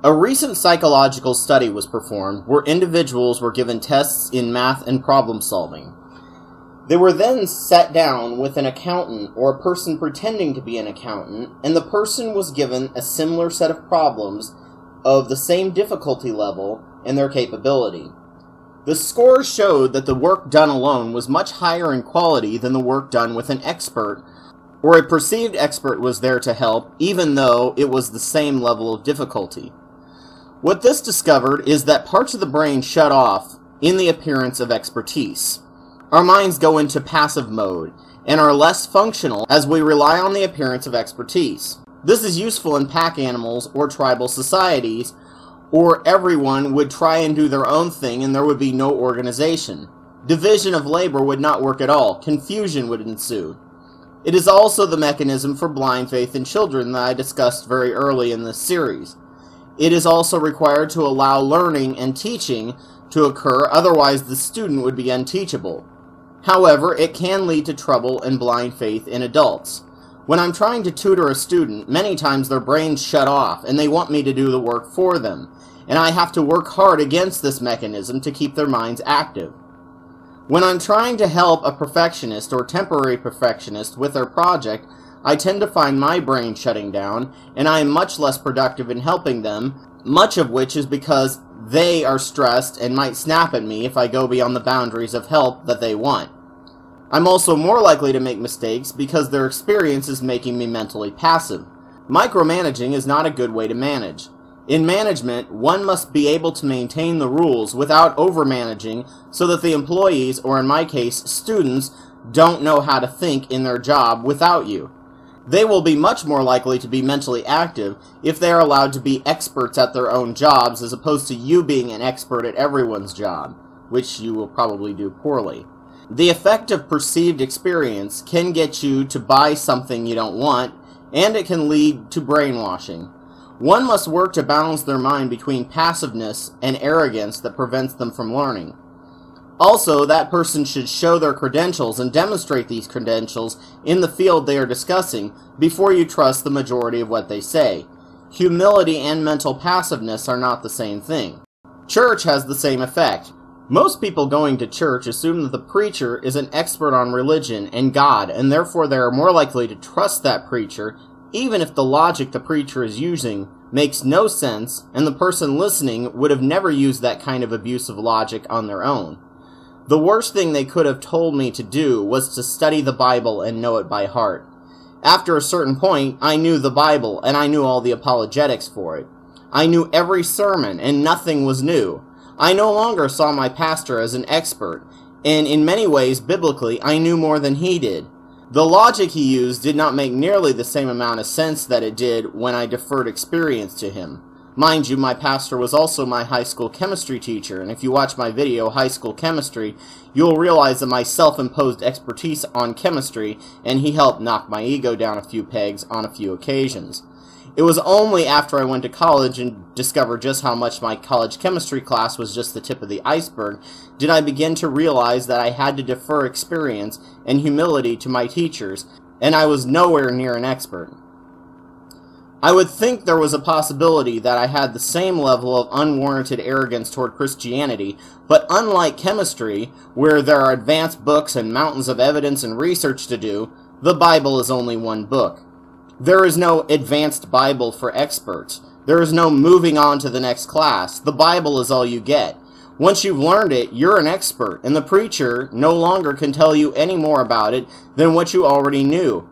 A recent psychological study was performed where individuals were given tests in math and problem solving. They were then sat down with an accountant or a person pretending to be an accountant, and the person was given a similar set of problems of the same difficulty level and their capability. The scores showed that the work done alone was much higher in quality than the work done with an expert, or a perceived expert was there to help, even though it was the same level of difficulty. What this discovered is that parts of the brain shut off in the appearance of expertise. Our minds go into passive mode and are less functional as we rely on the appearance of expertise. This is useful in pack animals or tribal societies, or everyone would try and do their own thing and there would be no organization. Division of labor would not work at all. Confusion would ensue. It is also the mechanism for blind faith in children that I discussed very early in this series. It is also required to allow learning and teaching to occur, otherwise the student would be unteachable. However, it can lead to trouble and blind faith in adults. When I'm trying to tutor a student, many times their brains shut off and they want me to do the work for them, and I have to work hard against this mechanism to keep their minds active. When I'm trying to help a perfectionist or temporary perfectionist with their project, I tend to find my brain shutting down, and I am much less productive in helping them, much of which is because they are stressed and might snap at me if I go beyond the boundaries of help that they want. I'm also more likely to make mistakes because their experience is making me mentally passive. Micromanaging is not a good way to manage. In management, one must be able to maintain the rules without overmanaging so that the employees, or in my case, students, don't know how to think in their job without you. They will be much more likely to be mentally active if they are allowed to be experts at their own jobs as opposed to you being an expert at everyone's job, which you will probably do poorly. The effect of perceived experience can get you to buy something you don't want, and it can lead to brainwashing. One must work to balance their mind between passiveness and arrogance that prevents them from learning. Also, that person should show their credentials and demonstrate these credentials in the field they are discussing before you trust the majority of what they say. Humility and mental passiveness are not the same thing. Church has the same effect. Most people going to church assume that the preacher is an expert on religion and God, and therefore they are more likely to trust that preacher, even if the logic the preacher is using makes no sense, and the person listening would have never used that kind of abusive logic on their own. The worst thing they could have told me to do was to study the Bible and know it by heart. After a certain point, I knew the Bible, and I knew all the apologetics for it. I knew every sermon, and nothing was new. I no longer saw my pastor as an expert, and in many ways, biblically, I knew more than he did. The logic he used did not make nearly the same amount of sense that it did when I deferred experience to him. Mind you, my pastor was also my high school chemistry teacher, and if you watch my video, High School Chemistry, you'll realize that my self-imposed expertise on chemistry, and he helped knock my ego down a few pegs on a few occasions. It was only after I went to college and discovered just how much my college chemistry class was just the tip of the iceberg did I begin to realize that I had to defer experience and humility to my teachers, and I was nowhere near an expert. I would think there was a possibility that I had the same level of unwarranted arrogance toward Christianity, but unlike chemistry, where there are advanced books and mountains of evidence and research to do, the Bible is only one book. There is no advanced Bible for experts. There is no moving on to the next class. The Bible is all you get. Once you've learned it, you're an expert, and the preacher no longer can tell you any more about it than what you already knew.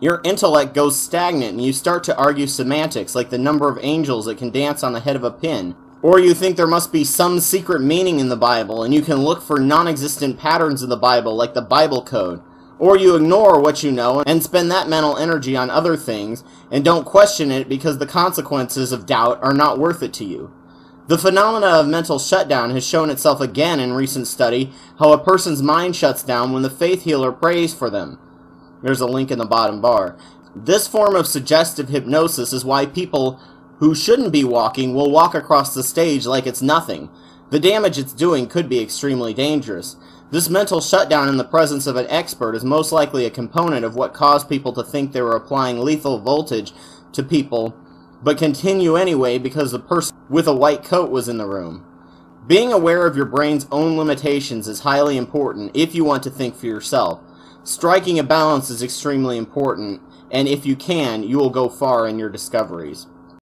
Your intellect goes stagnant, and you start to argue semantics, like the number of angels that can dance on the head of a pin. Or you think there must be some secret meaning in the Bible, and you can look for non-existent patterns in the Bible, like the Bible code. Or you ignore what you know and spend that mental energy on other things and don't question it because the consequences of doubt are not worth it to you. The phenomena of mental shutdown has shown itself again in recent study how a person's mind shuts down when the faith healer prays for them. There's a link in the bottom bar. This form of suggestive hypnosis is why people who shouldn't be walking will walk across the stage like it's nothing. The damage it's doing could be extremely dangerous. This mental shutdown in the presence of an expert is most likely a component of what caused people to think they were applying lethal voltage to people but continue anyway because the person with a white coat was in the room. Being aware of your brain's own limitations is highly important if you want to think for yourself. Striking a balance is extremely important, and if you can, you will go far in your discoveries.